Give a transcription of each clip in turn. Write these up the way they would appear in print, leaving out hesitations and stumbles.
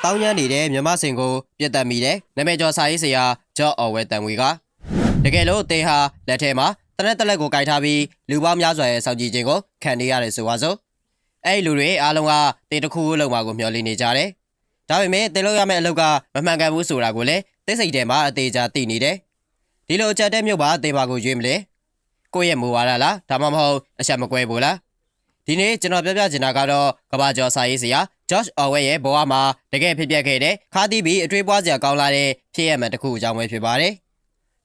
တောင်းကျမ်းနေတဲ့မြမစင်ကိုပြတ်တက်မိတယ်နာမည်ကျော်စာရေးဆရာဂျော့အော်ဝဲတန်ဝေကတကယ်လို့တင်ဟာလက်ထဲမှာတနက်တက်လက်ကိုကြိုက်ထားပြီးလူပေါင်းများစွာရဲ့စောင့်ကြည့်ခြင်းကိုခံနေရတယ်ဆိုပါစို့အဲ့လူတွေအားလုံးကတင်တစ်ခုခုလုံမှာကိုမျှော်လင့်နေကြတယ်ဒါပေမဲ့တင်လို့ရမယ့်အလုပ်ကမမှန်ကန်ဘူးဆိုတာကိုလည်းသိစိတ်ထဲမှာအသေးချာသိနေတယ်ဒီလိုအချက်တဲမျိုးပါတင်ပါကိုရွေးမလဲကိုယ့်ရဲ့မူဝါဒလားဒါမှမဟုတ်အချက်မကွဲဘူးလားဒီနေ့ကျွန်တော်ပြောပြချင်တာကတော့ကဘာကျော်စာရေးဆရာဂျော့အော်ဝဲရဲ့ဘဝမှာတကယ်ဖြစ်ပျက်ခဲ့တဲ့ခါတီးပြီးအထွေးပွားစရာကောင်းလာတဲ့ဖြစ်ရမှန်တစ်ခုအကြောင်းပဲဖြစ်ပါတယ်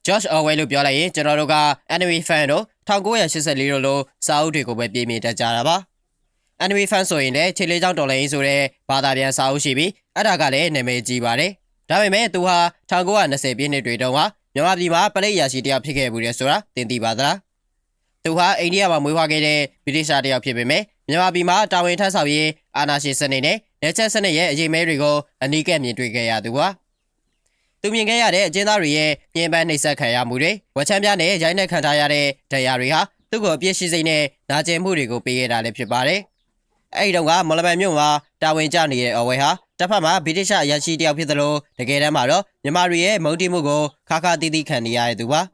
ဂျော့အော်ဝဲလို့ပြောလိုက်ရင်ကျွန်တော်တို့က anime fan တို့1984တို့လိုစာအုပ်တွေကိုပဲပြေးမြင်တတ်ကြတာပါ anime fan ဆိုရင်လည်းခြေလေးချောင်းတော်လိုင်းဆိုတဲ့ဘာသာပြန်စာအုပ်ရှိပြီးအဲ့ဒါကလည်းနာမည်ကြီးပါတယ်ဒါပေမဲ့သူဟာ1920ပြည့်နှစ်တွေတုန်းကမြန်မာပြည်မှာပရိယာရှိတယောက်ဖြစ်ခဲ့ဘူးလေဆိုတာသင်သိပါသလားသူဟာအိန္ဒိယမှာမွေးဖွားခဲ့တဲ့ဗြိတိရှတယောက်ဖြစ်ပေမဲ့မြန်မာပြည်မှာတာဝန်ထမ်းဆောင်ရေးအာဏာရှင်စနစ်နဲ့လက်ချက်စနစ်ရဲ့အရေးမဲတွေကိုအနီးကပ်မြင်တွေ့ခဲ့ရသူပါသူမြင်ခဲ့ရတဲ့အကျဉ်းသားတွေရဲ့ညှဉ်းပန်းနှိပ်စက်ခံရမှုတွေဝက်ချမ်းပြားနဲ့ရိုက်နှက်ခံထားရတဲ့ဒဏ်ရာတွေဟာသူ့ကိုအပြစ်ရှိစိတ်နဲ့နာကျင်မှုတွေကိုပေးရတာလည်းဖြစ်ပါတယ်အဲဒီတော့ကမော်လမြိုင်မြို့မှာတာဝန်ကျနေတဲ့အော်ဝဲဟာတစ်ဖက်မှာဗြိတိရှအရာရှိတယောက်ဖြစ်သလိုတကယ်တမ်းမှာတော့မြန်မာတွေရဲ့မုန်းတီးမှုကိုခါခါတီးတီးခံနေရတဲ့သူပါ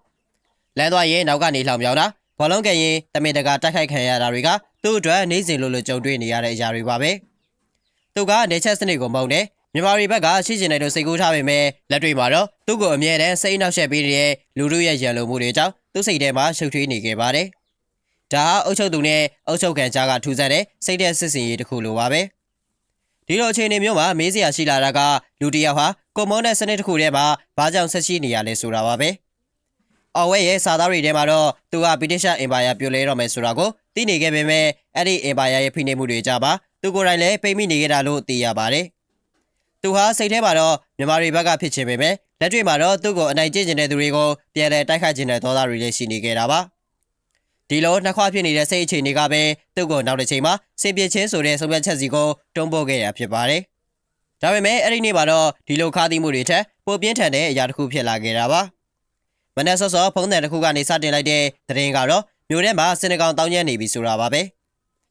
လမ်းသွားရင်နောက်ကနေလှောင်ပြောင်းတာဘောလုံးကရင်တမင်တကာတိုက်ခိုက်ခံရတာတွေကသူ့အတွက်နေစဉ်လိုလိုကြုံတွေ့နေရတဲ့အရာတွေပါပဲသူကနေချက်စနစ်ကိုမုန်းတယ်မြန်မာပြည်ဘက်ကရှိကျင်တဲ့တို့စိတ်ကူးထားပေမဲ့လက်တွေ့မှာတော့သူ့ကိုအမြဲတမ်းစိတ်နှောက်ယှက်ပေးနေတဲ့လူတို့ရဲ့ရန်လိုမှုတွေကြောင့်သူ့စိတ်ထဲမှာရှုပ်ထွေးနေခဲ့ပါတယ်ဒါဟာအုပ်ချုပ်သူနဲ့အုပ်ချုပ်ခံကြားကထူးဆန်းတဲ့စိတ်တဲ့စစ်စင်ရေးတစ်ခုလိုပါပဲဒီလိုအခြေအနေမျိုးမှာမေးစရာရှိလာတာကလူတစ်ယောက်ဟာကွန်မွန်တဲ့စနစ်တစ်ခုထဲမှာဘာကြောင့်ဆက်ရှိနေရလဲဆိုတာပါပဲအော်ဝဲရဲ့စာသားတွေထဲမှာတော့သူကဗြိတိရှအင်ပါယာပြိုလဲတော့မယ်ဆိုတာကိုသိနေခဲ့ပေမဲ့အဲ့ဒီအင်ပါယာရဲ့ဖိနှိပ်မှုတွေကြားမှာသူကိုယ်တိုင်လည်းပိတ်မိနေခဲ့တာလို့သိရပါတယ်သူဟာစိတ်ထဲမှာတော့မြန်မာတွေဘက်ကဖြစ်ချင်ပေမဲ့လက်တွေ့မှာတော့သူ့ကိုအနိုင်ကျင့်ကျင်တဲ့သူတွေကိုပြန်လည်တိုက်ခိုက်ခြင်းတဲ့သောသားတွေလည်းရှိနေခဲ့တာပါဒီလိုနှစ်ခွဖြစ်နေတဲ့စိတ်အခြေအနေကပဲသူ့ကိုနောက်တစ်ချိန်မှာစင်ပြချင်းဆိုတဲ့ဆုံးဖြတ်ချက်စီကိုတွန်းပို့ခဲ့ရဖြစ်ပါတယ်ဒါပေမဲ့အဲ့ဒီနေ့မှာတော့ဒီလိုခါသီးမှုတွေထက်ပိုပြင်းထန်တဲ့အရာတစ်ခုဖြစ်လာခဲ့တာပါမနက်စောစောဖုန်းတန်တစ်ခုကနေစတင်လိုက်တဲ့သတင်းကတော့မြို့ထဲမှာစင်တကောင်တောင်းကျမ်းနေပြီဆိုတာပါပဲ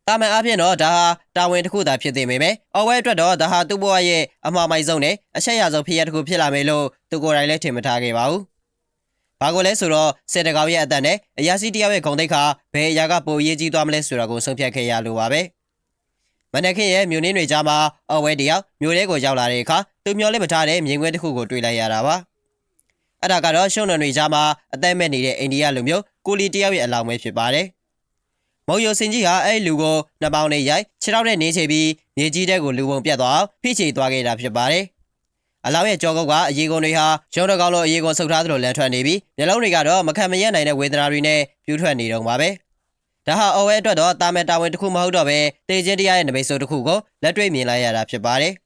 တာမန်အားဖြင့်တော့ဒါဟာတာဝန်တစ်ခုသာဖြစ်သေးပေမဲ့အော်ဝဲအတွက်တော့ဒါဟာသူ့ဘဝရဲ့အမှားမိုက်ဆုံးနဲ့အချက်ရဆုံးဖြစ်ရတစ်ခုဖြစ်လာမယ်လို့သူကိုယ်တိုင်လည်းထင်မထားခဲ့ပါဘူးဘာကိုလဲဆိုတော့စင်တကောင်ရဲ့အသက်နဲ့အရာရှိတယောက်ရဲ့ဂုဏ်သိက္ခာဘယ်အရာကပိုရေးကြီးသွားမလဲဆိုတာကိုဆုံးဖြတ်ခဲ့ရလို့ပါပဲမနက်ခင်းရဲ့မြို့နှင်းတွေကြားမှာအော်ဝဲတယောက်မြို့ထဲကိုရောက်လာတဲ့အခါသူမျောလည်းမထားတဲ့မြင်ကွင်းတစ်ခုကိုတွေ့လိုက်ရတာပါအဲ့ဒါကတော့ရှုံနယ်တွေကြားမှာအသက်မဲ့နေတဲ့အိန္ဒိယလူမျိုးကိုလီတယောက်ရဲ့အလောင်းပဲဖြစ်ပါတယ်။မုံယိုစင်ကြီးဟာအဲ့လူကိုနှစ်ပေါင်းနဲ့ရိုက်ခြေထောက်နဲ့နင်းချပြီးမြေကြီးတဲကိုလူပုံပြတ်သွားအောင်ဖိချေသွားခဲ့တာဖြစ်ပါတယ်။အလောင်းရဲ့ကြောကုတ်ကအရေကုန်တွေဟာရုံတကောင်လိုအရေကုန်ဆုပ်ထားသလိုလန်ထွက်နေပြီးမျက်လုံးတွေကတော့မခံမရက်နိုင်တဲ့ဝေဒနာတွေနဲ့ပြူးထွက်နေတော့ပါပဲ။ဒါဟာအော်ဝဲအတွက်တော့တာမန်တာဝန်တစ်ခုမဟုတ်တော့ပဲတေချင်းတရားရဲ့နမိတ်ဆိုးတစ်ခုကိုလက်တွေ့မြင်လိုက်ရတာဖြစ်ပါတယ်။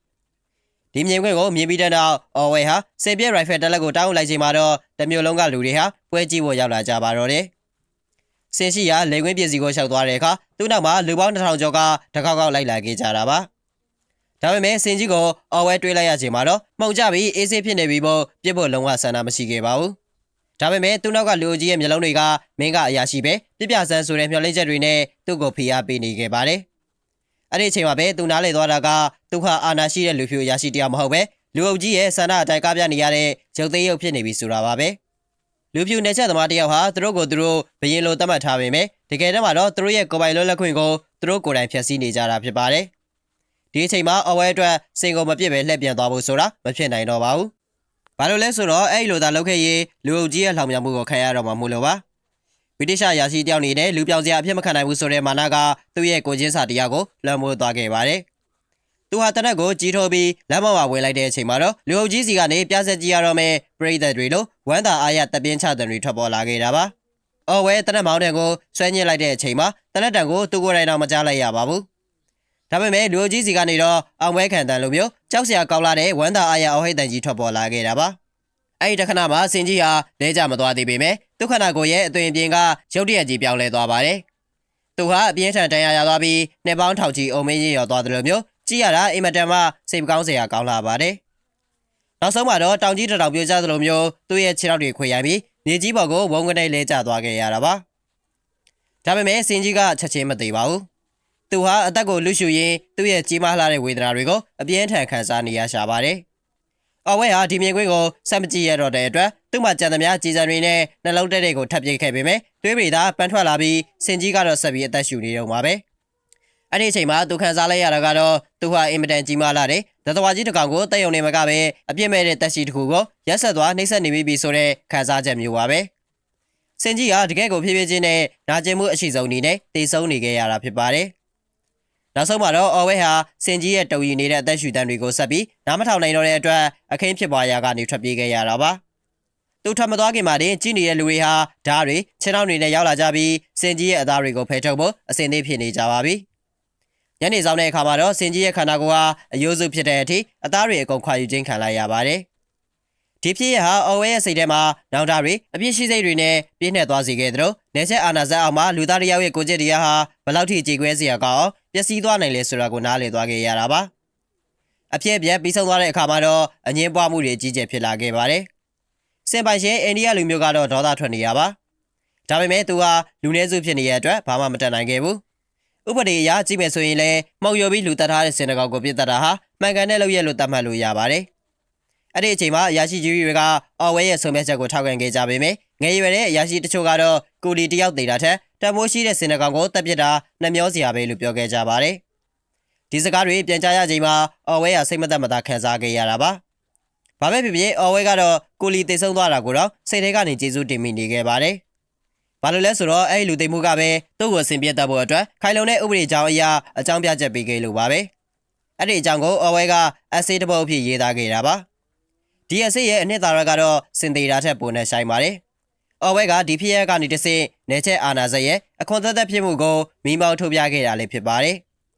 ဒီမြင်ကွင်းကိုမြင်ပြီးတဲ့နောက်အော်ဝဲဟာစေပြဲရိုင်ဖယ်တက်လက်ကိုတောင်းလိုက်ချိန်မှာတော့တမျိုးလုံးကလူတွေဟာပွဲကြည့်ဖို့ရောက်လာကြပါတော့တယ်။စင်ရှိရလေကွင်းပြည်စီကိုရှောက်သွားတဲ့အခါသူ့နောက်မှာလူပေါင်း1000ကျော်ကတကောက်ကောက်လိုက်လာခဲ့ကြတာပါ။ဒါပေမဲ့စင်ကြီးကိုအော်ဝဲတွေးလိုက်ရချိန်မှာတော့မှုန်ကြပြီးအေးဆေးဖြစ်နေပြီမို့ပြစ်ဖို့လုံးဝဆန္ဒမရှိခဲ့ပါဘူး။ဒါပေမဲ့သူ့နောက်ကလူကြီးရဲ့မျက်လုံးတွေကမင်းကအရာရှိပဲပြပြဆန်းဆိုတဲ့မျှော်လင့်ချက်တွေနဲ့သူ့ကိုဖိအားပေးနေခဲ့ပါတယ်။အဲ့ဒီအချိန်မှာပဲသူနားလေသွားတာကသူဟာအာနာရှိတဲ့လူဖြူအရာရှိတရားမဟုတ်ပဲလူအုပ်ကြီးရဲ့ဆန္ဒအတိုင်းကားပြနေရတဲ့ရုပ်သိမ်းရုပ်ဖြစ်နေပြီဆိုတာပါပဲလူဖြူနေချက်သမားတယောက်ဟာသူတို့ကိုသူတို့ဘရင်လိုသတ်မှတ်ထားပေမဲ့တကယ်တမ်းမှာတော့သူတို့ရဲ့ကိုယ်ပိုင်လွတ်လပ်ခွင့်ကိုသူတို့ကိုယ်တိုင်ဖျက်ဆီးနေကြတာဖြစ်ပါတယ်ဒီအချိန်မှာအဝဲအတွက်စင်ကိုမပြစ်ပဲလှည့်ပြန်သွားဖို့ဆိုတာမဖြစ်နိုင်တော့ပါဘူးဘာလို့လဲဆိုတော့အဲ့လိုသာလုပ်ခဲ့ရင်လူအုပ်ကြီးရဲ့လှောင်ပြောင်မှုကိုခံရတော့မှာမို့လို့ပါဗြိတိရှရာရှိတယောက်နေနဲ့လူပြောင်စရာအဖြစ်မခံနိုင်ဘူးဆိုတဲ့မာနကသူ့ရဲ့ကိုချင်းစာတရားကိုလွှမ်းမိုးသွားခဲ့ပါတယ်သူဟာတနက်ကိုကြီးထိုးပြီးလမ်းပေါ်မှာဝင်လိုက်တဲ့အချိန်မှာတော့လူအုပ်ကြီးစီကနေပြဆက်ကြည့်ရတော့မယ်ပရိသတ်တွေလိုဝမ်းသာအားရတပ်ပြင်းချတဲ့တွေထွက်ပေါ်လာခဲ့တာပါ။အော်ဝဲတနက်မောင်းတဲ့ကိုဆွဲညစ်လိုက်တဲ့အချိန်မှာတနက်တန်ကိုသူ့ကိုယ်တိုင်တော့မကြားလိုက်ရပါဘူး။ဒါပေမဲ့လူအုပ်ကြီးစီကနေတော့အောင်ဝဲခံတန်လိုမျိုးကြောက်စရာကောင်းလာတဲ့ဝမ်းသာအားရအော်ဟိတ်တန်ကြီးထွက်ပေါ်လာခဲ့တာပါ။အဲ့ဒီတခဏမှာစင်ကြီးဟာလဲကြမသွားသေးပေမဲ့ဒုက္ခနာကိုရဲ့အသွင်ပြင်းကရုတ်တရက်ကြီးပြောင်းလဲသွားပါတယ်။သူဟာအပြင်းထန်တန်ရာရသွားပြီးနှစ်ပေါင်းထောင်ချီအုံမင်းကြီးရောသွားတယ်လို့မျိုးကြည့်ရတာအင်မတန်မှစိတ်မကောင်းစရာကောင်းလာပါတယ်။နောက်ဆုံးမှာတော့တောင်ကြီးတောင်ပြိုကျသလိုမျိုးသူ့ရဲ့ခြေထောက်တွေခွေရိုက်ပြီးမြေကြီးပေါ်ကိုဝုန်းကနေလဲကျသွားခဲ့ရတာပါ။ဒါပေမဲ့စင်ကြီးကချက်ချင်းမသေးပါဘူး သူဟာအသက်ကိုလူရှူရင်းသူ့ရဲ့ကြီးမားလာတဲ့ဝေဒနာတွေကိုအပြင်းထန်ခံစားနေရရှာပါတယ်။အော်ဝဲဟာဒီမြင်ကွင်းကိုစက်မကြည့်ရတော့တဲ့အတွက်သူ့မှာကြံသမျှကြီးစံတွေနဲ့နှလုံးတက်တဲ့ကိုထပ်ပစ်ခဲ့ပေမဲ့သွေးတွေသာပန်းထွက်လာပြီးစင်ကြီးကတော့ဆက်ပြီးအသက်ရှူနေတော့မှာပဲ။အဲ့ဒီအချိန်မှာသူခံစားလိုက်ရတာကတော့သူဟာအင်မတန်ကြီးမားလာတဲ့သတ္တဝါကြီးတစ်ကောင်ကိုတက်ယုံနေမှာကပဲအပြစ်မဲ့တဲ့တက်ရှိတစ်ခုကိုရက်ဆက်သွားနှိမ့်ဆက်နေပြီဆိုတဲ့ခံစားချက်မျိုးပါပဲ။စင်ကြီးကတကယ်ကိုဖြည်းဖြည်းချင်းနဲ့နာကျင်မှုအရှိဆုံးနေနဲ့တေဆုံးနေခဲ့ရတာဖြစ်ပါတယ်။နောက်ဆုံးမှာတော့အော်ဝဲဟာစင်ကြီးရဲ့တုံရီနေတဲ့အသက်ရှူတန်းတွေကိုဆက်ပြီးနားမထောင်နိုင်တော့တဲ့အတွက်အခင်းဖြစ်ပွားရာကနေထွက်ပြေးခဲ့ရတာပါ။သူထွက်မသွားခင်မှာတင်ကြည့်နေတဲ့လူတွေဟာဓာတ်တွေခြေထောက်တွေနဲ့ရောက်လာကြပြီးစင်ကြီးရဲ့အသားတွေကိုဖယ်ထုတ်ဖို့အစဉ်သင့်ဖြစ်နေကြပါပြီ။ညနေဆောင်တဲ့အခါမှာတော့စင်ကြီးရဲ့ခန္ဓာကိုယ်ဟာအယိုးစုဖြစ်တဲ့အထိအသားတွေအကုန်ခွာယူခြင်းခံလိုက်ရပါတယ်။ဒီဖြစ်ရဟာအော်ဝဲရဲ့စိတ်ထဲမှာနောင်တတွေအပြစ်ရှိစိတ်တွေနဲ့ပြည့်နှက်သွားစေခဲ့သလိုနေချက်အာနာဇက်အောင်မှာလူသားတစ်ယောက်ရဲ့ကိုယ်ကျင့်တရားဟာဘယ်လောက်ထိကြေကွဲစရာကောင်းပျက်စီးသွားနိုင်လဲဆိုတာကိုနားလည်သွားခဲ့ရတာပါ။အဖြစ်အပျက်ပြီးဆုံးသွားတဲ့အခါမှာတော့အငင်းပွားမှုတွေကြီးကျယ်ဖြစ်လာခဲ့ပါတယ်။စင်ပိုင်ရှင်အိန္ဒိယလူမျိုးကတော့ဒေါသထွက်နေရပါ။ဒါပေမဲ့သူဟာလူနည်းစုဖြစ်နေတဲ့အတွက်ဘာမှမတတ်နိုင်ခဲ့ဘူး။ဥပဒေအရကြည့်မယ်ဆိုရင်လည်းမှောက်ရော်ပြီးလူတက်ထားတဲ့စင်တကောင်ကိုပြစ်တက်တာဟာမှန်ကန်တဲ့လုပ်ရက်လို့သတ်မှတ်လို့ရပါတယ်။အဲ့ဒီအချိန်မှာအရာရှိကြီးတွေကအော်ဝဲရဲ့ဆုံးဖြတ်ချက်ကိုထောက်ခံခဲ့ကြပေမယ့်ငယ်ရွယ်တဲ့အရာရှိတချို့ကတော့ကိုလီတယောက်သေးတာထက်တမိုးရှိတဲ့စင်တကောင်ကိုတပ်ပစ်တာနှမျောစရာပဲလို့ပြောခဲ့ကြပါတယ်။ဒီစကားတွေပြန်ကြားရချိန်မှာအော်ဝဲကစိတ်မသက်မသာခံစားခဲ့ရတာပါ။ဘာပဲဖြစ်ဖြစ်အော်ဝဲကတော့ကိုလီတိတ်ဆုံးသွားတာကိုတော့စိတ်ထဲကနေကျေးဇူးတင်မိနေခဲ့ပါတယ်။ဘာလို့လဲဆိုတော့အဲ့လူသိမှုကပဲသူ့ကိုဆင်ပြေတတ်ဖို့အတွက်ခိုင်လုံတဲ့ဥပဒေကြောင်းအရာအကြောင်းပြချက်ပေးခဲ့လို့ပါပဲ။အဲ့ဒီအကြောင်းကိုအော်ဝဲကအက်ဆေးတစ်ပုဒ်အဖြစ်ရေးသားခဲ့တာပါ။ဒီအက်ဆေးရဲ့အနှစ်သာရကတော့စင်သေးတာထက်ပိုနဲ့ဆိုင်ပါတယ်။အော်ဝဲကဒီဖြစ်ရကနေတစ်ဆင့်နေချက်အာနာဇက်ရဲ့အခွန်သက်သက်ဖြစ်မှုကိုမိမောက်ထုတ်ပြခဲ့တာလည်းဖြစ်ပါတယ်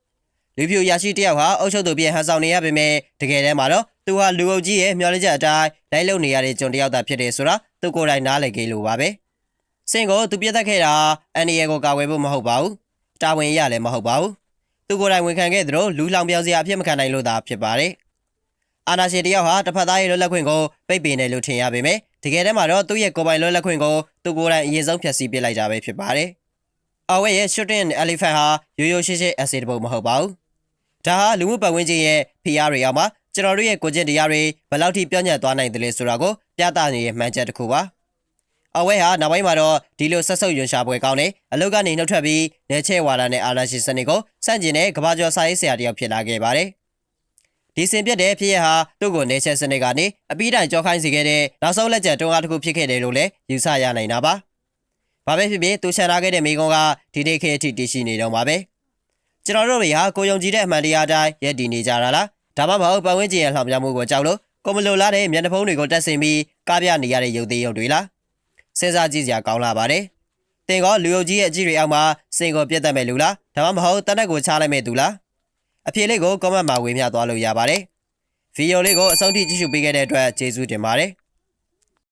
။လူဖြူရရှိတယောက်ဟာအုပ်ချုပ်သူပြင်ဟန်ဆောင်နေရပေမဲ့တကယ်တမ်းမှာတော့သူဟာလူအုပ်ကြီးရဲ့မျှော်လင့်ချက်အတိုင်းလိုက်လုံနေရတဲ့ကျွန်တယောက်သာဖြစ်တယ်ဆိုတာသူကိုယ်တိုင်နားလည်ခဲ့လို့ပါပဲ။စင်ကိုသူပြတ်သက်ခဲ့တာအန်နီယေကိုကာကွယ်ဖို့မဟုတ်ပါဘူး။တာဝန်ရလည်းမဟုတ်ပါဘူး။သူကိုယ်တိုင်ဝန်ခံခဲ့သလိုလူလောင်ပြောင်စရာအဖြစ်မခံနိုင်လို့သာဖြစ်ပါတယ်။အာနာရှင်တယောက်ဟာတစ်ဖက်သားရဲ့လွတ်လပ်ခွင့်ကိုပိတ်ပင်တယ်လို့ထင်ရပေမဲ့တကယ်တမ်းမှာတော့သူ့ရဲ့ကိုယ်ပိုင်လွတ်လပ်ခွင့်ကိုသူကိုယ်တိုင်အရင်ဆုံးဖျက်ဆီးပစ်လိုက်တာပဲဖြစ်ပါတယ်။အော်ဝဲရဲ့ Shooting Elephant ဟာရိုးရိုးရှင်းရှင်း essay တစ်ပုဒ်မဟုတ်ပါဘူး။ဒါဟာလူမှုပတ်ဝန်းကျင်ရဲ့ဖိအားတွေအောက်မှာကျွန်တော်တို့ရဲ့ကိုယ်ကျင့်တရားတွေဘယ်လောက်ထိပြောင်းညံ့သွားနိုင်တယ်လဲဆိုတာကိုပြသနေတဲ့မှန်ချက်တစ်ခုပါ။အော်ဝဲဟာနောက်ပိုင်းမှာတော့ဒီလိုဆက်ဆုပ်ရွံရှာပွဲကောင်းတဲ့အလုပ်ကနေနှုတ်ထွက်ပြီးနေချဲဝါဒနဲ့အာနာရှင်စနစ်ကိုစန့်ကျင်တဲ့ကမ္ဘာကျော်စာရေးဆရာတယောက်ဖြစ်လာခဲ့ပါတယ်။ဒီစင်ပြတ်တဲ့ဖြစ်ရဟာသူ့ကိုနေချက်စနစ်ကနေအပီးတိုင်ကြောခိုင်းစေခဲ့တဲ့နောက်ဆုံးလက်ကျန်တွန်းအားတစ်ခုဖြစ်ခဲ့တယ်လို့လည်းယူဆရနိုင်တာပါ။ဘာပဲဖြစ်ဖြစ်သူရှာထားခဲ့တဲ့မိကုံးကဒီနေ့ခေတ်အထိတည်ရှိနေတော့မှာပဲ။ကျွန်တော်တို့တွေဟာကိုယုံကြည်တဲ့အမှန်တရားအတိုင်းရည်တည်နေကြတာလား။ဒါမှမဟုတ်ပတ်ဝန်းကျင်ရဲ့လှောင်ပြောင်မှုကိုကြောက်လို့ကိုမလိုလားတဲ့မျက်နှာဖုံးတွေကိုတက်ဆင်ပြီးကားပြနေရတဲ့ရုပ်သေးရုပ်တွေလား။စဉ်းစားကြည့်စရာကောင်းလာပါတယ်။တင်ကလူယုံကြည်ရဲ့အကြည့်တွေအောက်မှာစင်ကိုပြတ်တတ်မဲ့လူလား။ဒါမှမဟုတ်တနက်ကိုချလိုက်မဲ့သူလား။အဖြေလေးကို comment မှာဝေမျှသွားလို့ရပါတယ်။ဗီဒီယိုလေးကိုအဆုံးထိကြည့်ရှုပေးခဲ့တဲ့အတွက်ကျေးဇူးတင်ပါတယ်။